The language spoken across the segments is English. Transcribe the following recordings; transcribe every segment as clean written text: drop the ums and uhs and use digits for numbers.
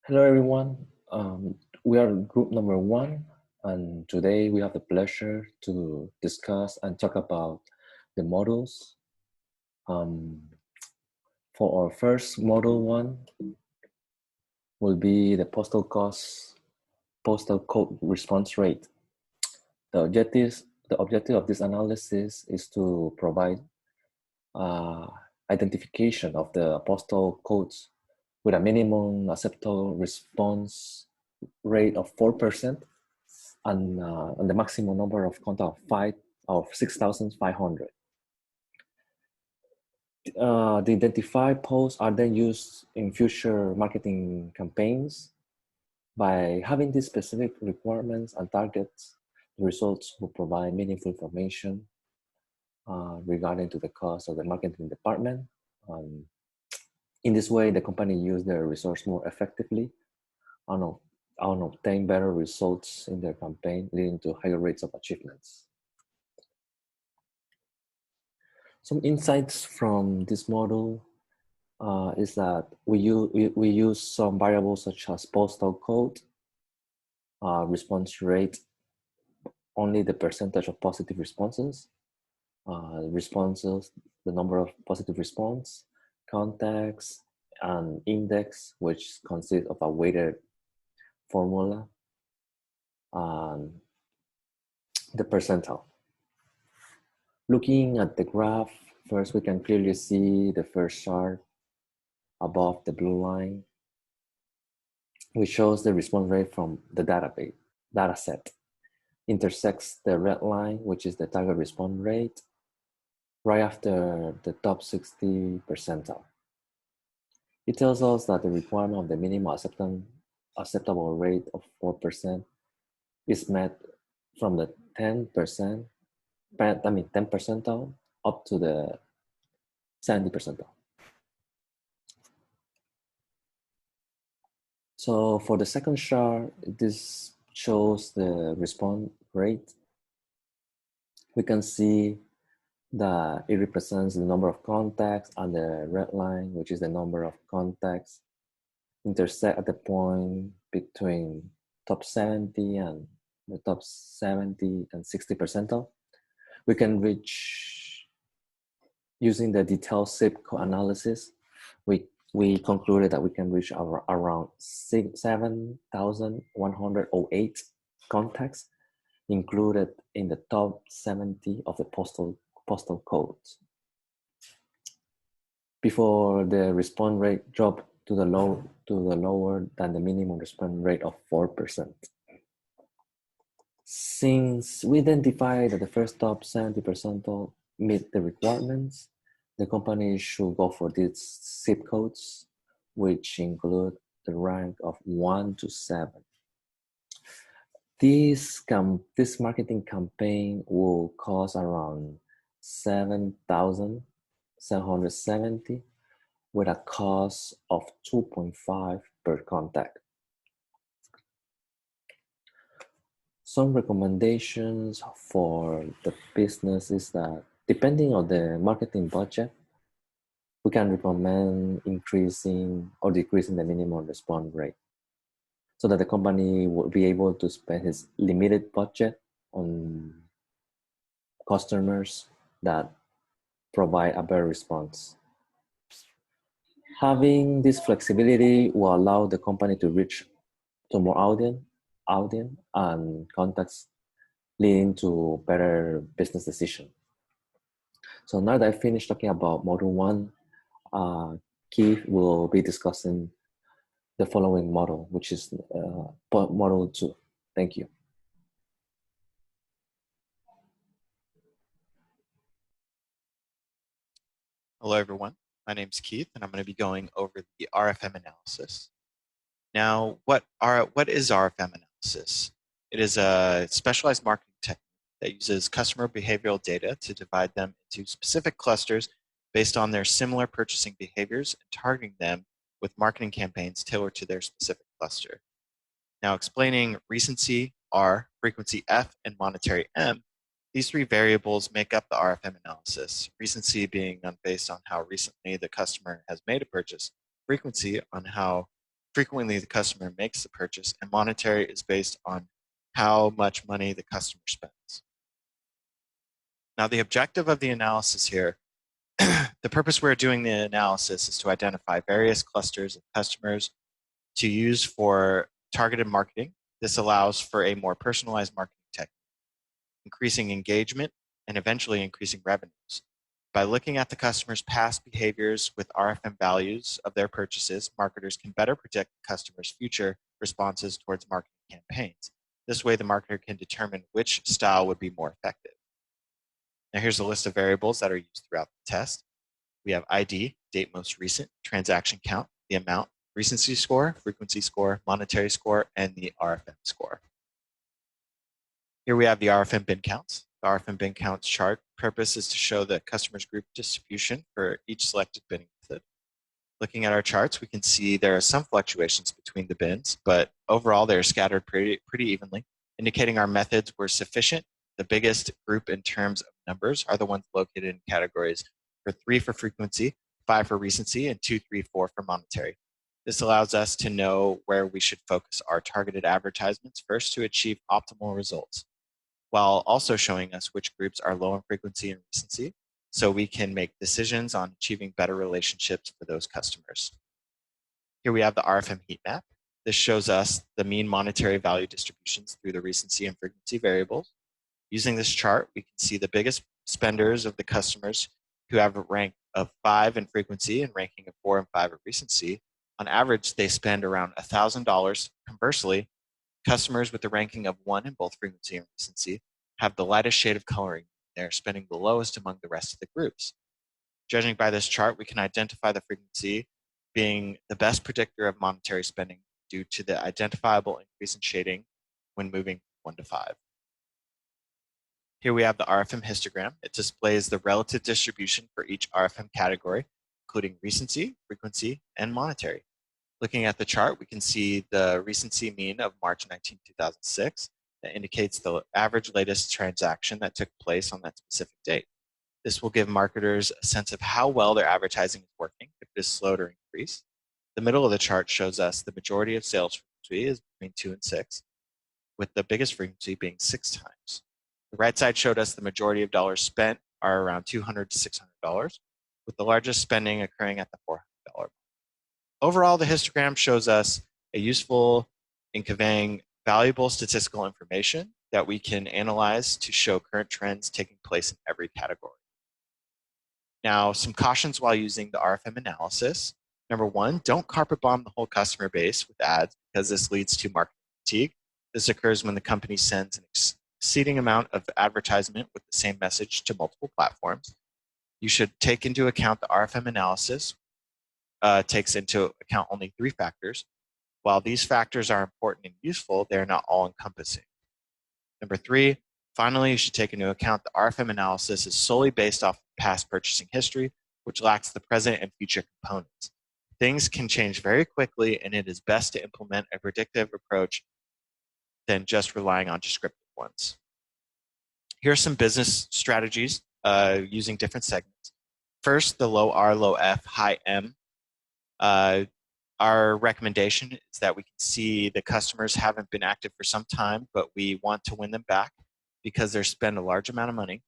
Hello, everyone. We are group number one, and today we have the pleasure to discuss and talk about the models. Um, for our first model one will be the postal code response rate. The objective of this analysis is to provide uh, identification of the postal codes with a minimum acceptable response rate of 4% and the maximum number of contact of 6,500. The identified posts are then used in future marketing campaigns. By having these specific requirements and targets, the results will provide meaningful information regarding to the cost of the marketing department. Um, in this way, the company use their resource more effectively and, and obtain better results in their campaign, leading to higher rates of achievements. Some insights from this model is that we use some variables such as postal code, response rate, only the percentage of positive responses, the number of positive response, context, and index, which consists of a weighted formula, and the percentile. Looking at the graph, first we can clearly see the first chart above the blue line, which shows the response rate from the data set, intersects the red line, which is the target response rate, right after the top 60 percentile. It tells us that the requirement of the minimum acceptable rate of 4% is met from the 10 percentile up to the 70 percentile. So for the second chart, this shows the response rate. We can see that it represents the number of contacts, and the red line, which is the number of contacts, intersect at the point between top 70 and the top 70 and 60 percentile. We can reach, using the detailed zip code analysis, we concluded that we can reach around 7,108 contacts included in the top 70 of the postal codes before the response rate dropped to the lower than the minimum response rate of 4%. Since we identified that the first top 70 percentile meet the requirements, the company should go for these zip codes, which include the rank of 1 to 7. This marketing campaign will cost around 7,770 with a cost of 2.5 per contact. Some recommendations for the business is that depending on the marketing budget, we can recommend increasing or decreasing the minimum response rate so that the company will be able to spend its limited budget on customers that provide a better response. Having this flexibility will allow the company to reach to more audience and contacts, leading to better business decision. So now that I finished talking about model one, Keith will be discussing the following model, which is model two. Thank you. Hello, everyone. My name is Keith, and I'm going to be going over the RFM analysis. Now, what is RFM analysis? It is a specialized marketing technique that uses customer behavioral data to divide them into specific clusters based on their similar purchasing behaviors and targeting them with marketing campaigns tailored to their specific cluster. Now, explaining recency, R, frequency, F, and monetary, M, these three variables make up the RFM analysis, recency being based on how recently the customer has made a purchase, frequency on how frequently the customer makes the purchase, and monetary is based on how much money the customer spends. Now, the objective of the analysis here, the purpose we're doing the analysis is to identify various clusters of customers to use for targeted marketing. This allows for a more personalized marketing technique, increasing engagement, and eventually increasing revenues. By looking at the customer's past behaviors with RFM values of their purchases, marketers can better predict customers' future responses towards marketing campaigns. This way, the marketer can determine which style would be more effective. Now, here's a list of variables that are used throughout the test. We have ID, date most recent, transaction count, the amount, recency score, frequency score, monetary score, and the RFM score. Here we have the RFM bin counts. The RFM bin counts chart purpose is to show the customer's group distribution for each selected binning method. Looking at our charts, we can see there are some fluctuations between the bins, but overall they're scattered pretty evenly, indicating our methods were sufficient. The biggest group in terms of numbers are the ones located in categories 3 for frequency, 5 for recency, and 2, 3, 4 for monetary. This allows us to know where we should focus our targeted advertisements first to achieve optimal results, while also showing us which groups are low in frequency and recency, so we can make decisions on achieving better relationships for those customers. Here we have the RFM heat map. This shows us the mean monetary value distributions through the recency and frequency variables. Using this chart, we can see the biggest spenders of the customers who have a rank of 5 in frequency and ranking of 4 and 5 in recency. On average, they spend around $1,000. Conversely, customers with the ranking of 1 in both frequency and recency have the lightest shade of coloring. They're spending the lowest among the rest of the groups. Judging by this chart, we can identify the frequency being the best predictor of monetary spending due to the identifiable increase in shading when moving from 1 to 5. Here we have the RFM histogram. It displays the relative distribution for each RFM category, including recency, frequency, and monetary. Looking at the chart, we can see the recency mean of March 19, 2006 that indicates the average latest transaction that took place on that specific date. This will give marketers a sense of how well their advertising is working, if it is slowed or increased. The middle of the chart shows us the majority of sales frequency is between 2 and 6, with the biggest frequency being 6 times. The right side showed us the majority of dollars spent are around $200 to $600, with the largest spending occurring at the $400 mark. Overall, the histogram shows us a useful in conveying valuable statistical information that we can analyze to show current trends taking place in every category. Now, some cautions while using the RFM analysis. Number 1, don't carpet bomb the whole customer base with ads because this leads to marketing fatigue. This occurs when the company sends an exceeding amount of advertisement with the same message to multiple platforms. You should take into account the RFM analysis takes into account only 3 factors. While these factors are important and useful, they are not all-encompassing. Number 3, finally, you should take into account the RFM analysis is solely based off past purchasing history, which lacks the present and future components. Things can change very quickly, and it is best to implement a predictive approach than just relying on descriptive ones. Here are some business strategies using different segments. First, the low R, low F, high M. Our recommendation is that we can see the customers haven't been active for some time, but we want to win them back because they spend a large amount of money.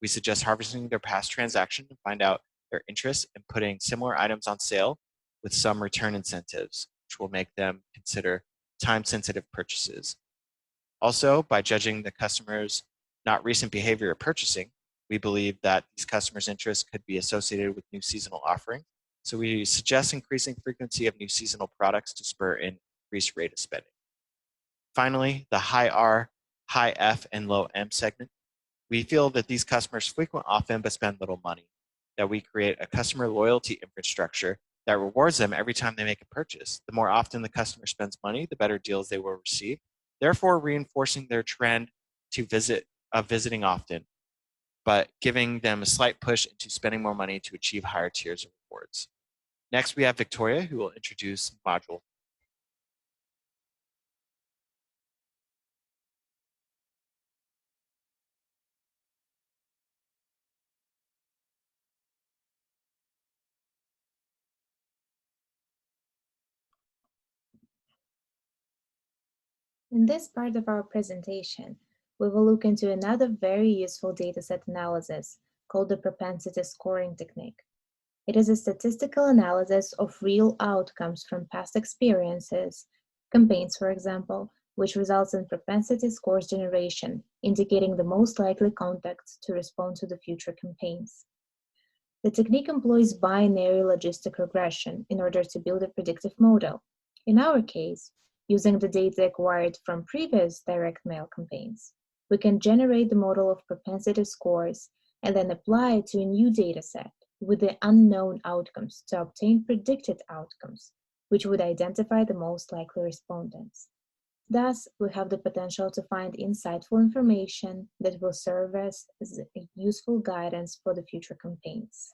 We suggest harvesting their past transaction and find out their interest in putting similar items on sale with some return incentives, which will make them consider time-sensitive purchases. Also, by judging the customers' not recent behavior of purchasing, we believe that these customers' interests could be associated with new seasonal offerings. So we suggest increasing frequency of new seasonal products to spur an increased rate of spending. Finally, the high R, high F, and low M segment. We feel that these customers frequent often but spend little money, that we create a customer loyalty infrastructure that rewards them every time they make a purchase. The more often the customer spends money, the better deals they will receive, therefore reinforcing their trend to visiting often, but giving them a slight push into spending more money to achieve higher tiers of rewards. Next, we have Victoria, who will introduce module. In this part of our presentation, we will look into another very useful dataset analysis called the propensity scoring technique. It is a statistical analysis of real outcomes from past experiences, campaigns for example, which results in propensity scores generation, indicating the most likely contacts to respond to the future campaigns. The technique employs binary logistic regression in order to build a predictive model. In our case, using the data acquired from previous direct mail campaigns, we can generate the model of propensity scores and then apply it to a new dataset with the unknown outcomes to obtain predicted outcomes, which would identify the most likely respondents. Thus, we have the potential to find insightful information that will serve as a useful guidance for the future campaigns.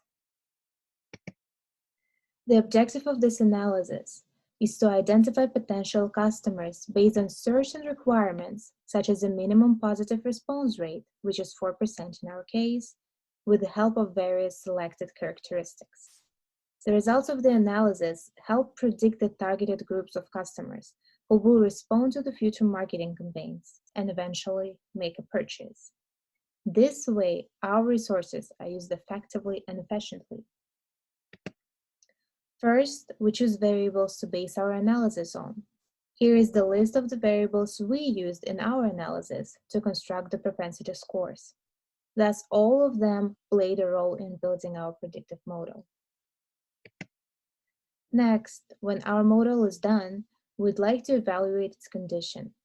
The objective of this analysis is to identify potential customers based on certain requirements, such as a minimum positive response rate, which is 4% in our case, with the help of various selected characteristics. The results of the analysis help predict the targeted groups of customers who will respond to the future marketing campaigns and eventually make a purchase. This way, our resources are used effectively and efficiently. First, we choose variables to base our analysis on. Here is the list of the variables we used in our analysis to construct the propensity scores. Thus, all of them played a role in building our predictive model. Next, when our model is done, we'd like to evaluate its condition.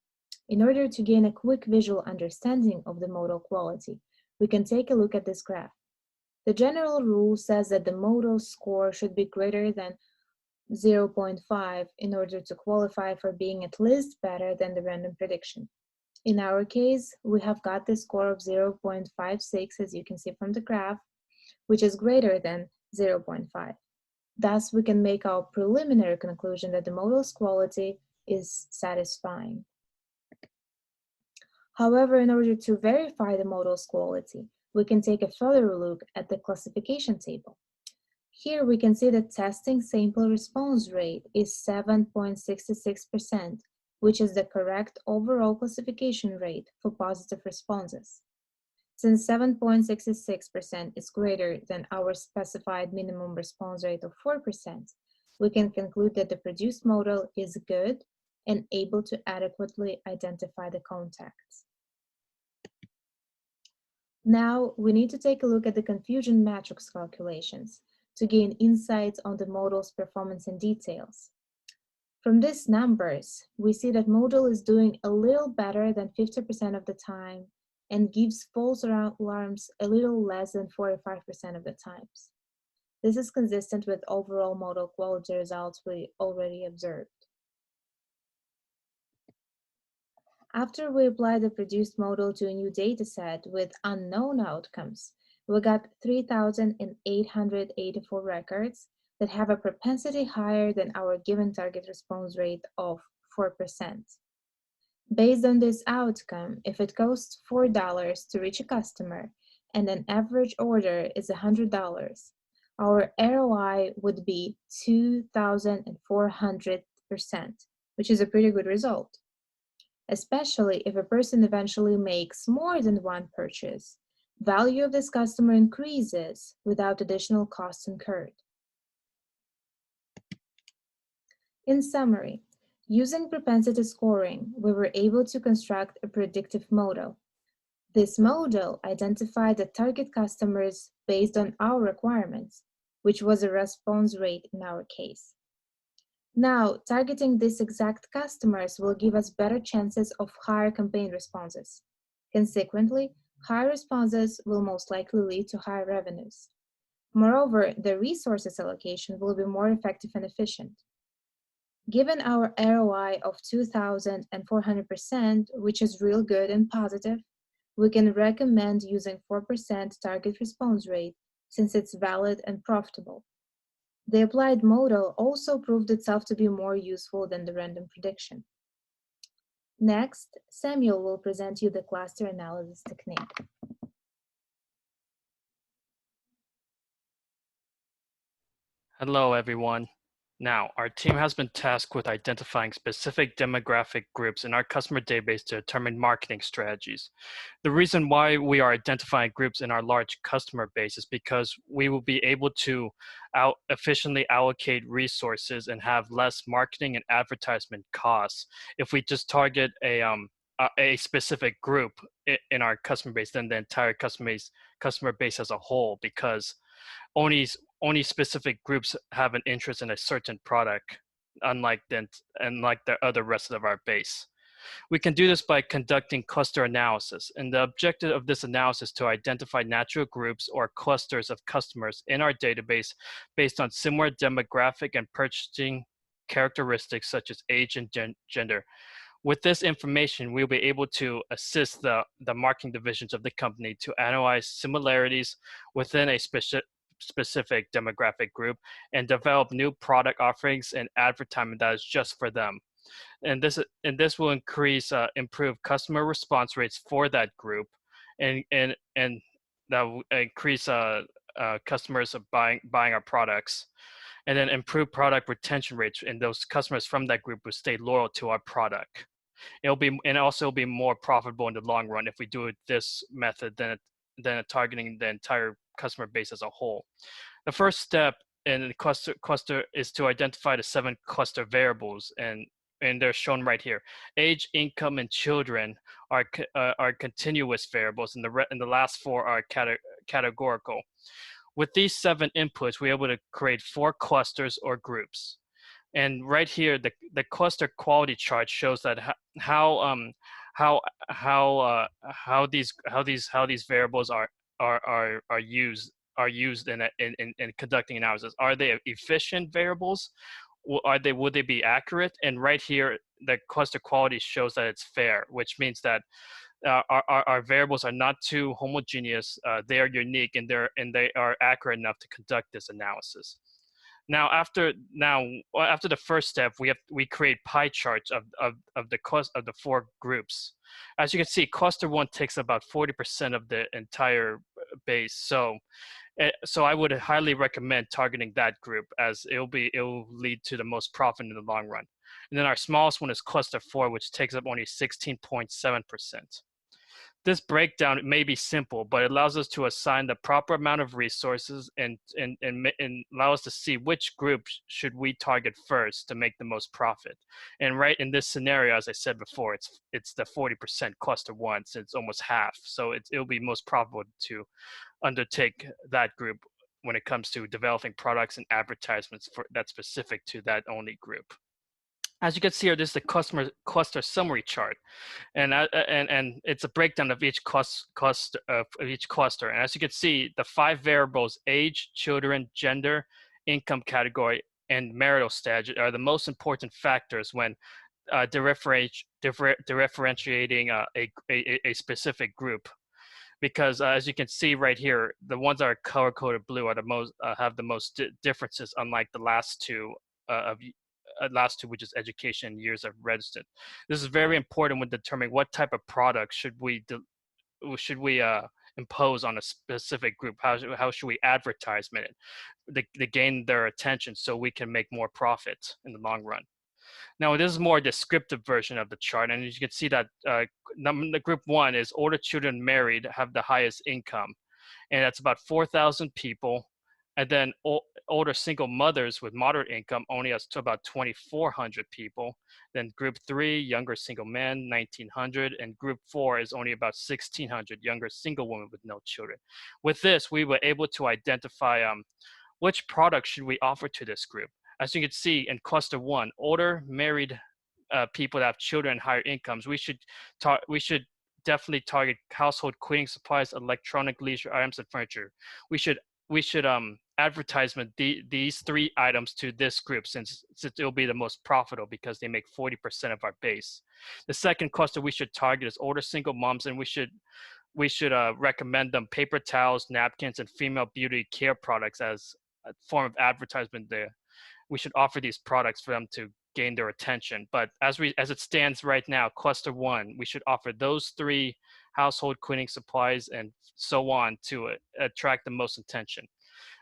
In order to gain a quick visual understanding of the model quality, we can take a look at this graph. The general rule says that the model score should be greater than 0.5 in order to qualify for being at least better than the random prediction. In our case, we have got the score of 0.56, as you can see from the graph, which is greater than 0.5. Thus, we can make our preliminary conclusion that the model's quality is satisfying. However, in order to verify the model's quality, we can take a further look at the classification table. Here we can see the testing sample response rate is 7.66%, which is the correct overall classification rate for positive responses. Since 7.66% is greater than our specified minimum response rate of 4%, we can conclude that the produced model is good and able to adequately identify the contacts. Now, we need to take a look at the confusion matrix calculations to gain insights on the model's performance and details. From these numbers, we see that model is doing a little better than 50% of the time and gives false alarms a little less than 45% of the times. This is consistent with overall model quality results we already observed. After we apply the produced model to a new dataset with unknown outcomes, we got 3,884 records that have a propensity higher than our given target response rate of 4%. Based on this outcome, if it costs $4 to reach a customer and an average order is $100, our ROI would be 2,400%, which is a pretty good result, especially if a person eventually makes more than one purchase. Value of this customer increases without additional costs incurred. In summary, using propensity scoring, we were able to construct a predictive model. This model identified the target customers based on our requirements, which was a response rate in our case. Now, targeting these exact customers will give us better chances of higher campaign responses. Consequently, higher responses will most likely lead to higher revenues. Moreover, the resources allocation will be more effective and efficient. Given our ROI of 2,400%, which is real good and positive, we can recommend using 4% target response rate since it's valid and profitable. The applied model also proved itself to be more useful than the random prediction. Next, Samuel will present you the cluster analysis technique. Hello, everyone. Now, our team has been tasked with identifying specific demographic groups in our customer database to determine marketing strategies. The reason why we are identifying groups in our large customer base is because we will be able to efficiently allocate resources and have less marketing and advertisement costs if we just target a specific group in our customer base than the entire customer base as a whole, because only specific groups have an interest in a certain product, unlike the other rest of our base. We can do this by conducting cluster analysis, and the objective of this analysis is to identify natural groups or clusters of customers in our database based on similar demographic and purchasing characteristics such as age and gender. With this information, we'll be able to assist the marketing divisions of the company to analyze similarities within a specific demographic group and develop new product offerings and advertisement that is just for them. And this will improve customer response rates for that group, and that will increase customers of buying our products, and then improve product retention rates, and those customers from that group will stay loyal to our product. And also be more profitable in the long run if we do it this method than targeting the entire customer base as a whole. The first step in the cluster is to identify the 7 cluster variables, and they're shown right here. Age, income, and children are continuous variables, and the last 4 are categorical. With these 7 inputs, we're able to create 4 clusters or groups. And right here, the cluster quality chart shows that how these variables are used in conducting analysis. Are they efficient variables? Would they be accurate? And right here, the cluster quality shows that it's fair, which means that our variables are not too homogeneous. They are unique, and they are accurate enough to conduct this analysis. Now, after the first step, we create pie charts of the 4 groups. As you can see, cluster 1 takes about 40% of the entire base. So I would highly recommend targeting that group, as it will lead to the most profit in the long run. And then our smallest one is cluster 4, which takes up only 16.7%. This breakdown may be simple, but it allows us to assign the proper amount of resources and allow us to see which group should we target first to make the most profit. And right in this scenario, as I said before, it's the 40% cluster 1, so it's almost half. So it'll be most profitable to undertake that group when it comes to developing products and advertisements that's specific to that only group. As you can see here, this is the cluster summary chart, and it's a breakdown of each cluster. And as you can see, the 5 variables: age, children, gender, income category, and marital status are the most important factors when differentiating a specific group. Because as you can see right here, the ones that are color-coded blue are the most have the most differences, unlike the last two which is education and years of registered. This is very important when determining what type of product should we impose on a specific group. How should we advertise it to gain their attention so we can make more profit in the long run. Now, this is more descriptive version of the chart, and as you can see that the group 1 is older children married have the highest income, and that's about 4,000 people. And then older single mothers with moderate income only has to about 2,400 people. Then group 3, younger single men, 1,900. And group 4 is only about 1,600, younger single women with no children. With this, we were able to identify which product should we offer to this group. As you can see in cluster 1, older married people that have children and higher incomes, we should definitely target household cleaning supplies, electronic leisure items, and furniture. We should advertisement these 3 items to this group, since it will be the most profitable because they make 40% of our base. The second cluster we should target is older single moms, and we should recommend them paper towels, napkins, and female beauty care products as a form of advertisement there. We should offer these products for them to gain their attention. But as it stands right now, cluster 1, we should offer those 3 household cleaning supplies and so on to attract the most attention.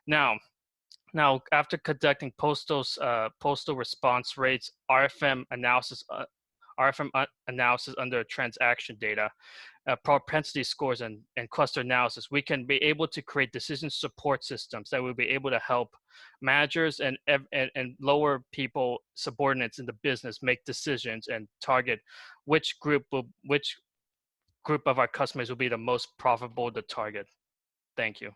Now, Now, after conducting postal response rates, RFM analysis under transaction data, propensity scores, and cluster analysis, we can be able to create decision support systems that will be able to help managers and lower people, subordinates in the business, make decisions and target which group of our customers will be the most profitable to target. Thank you.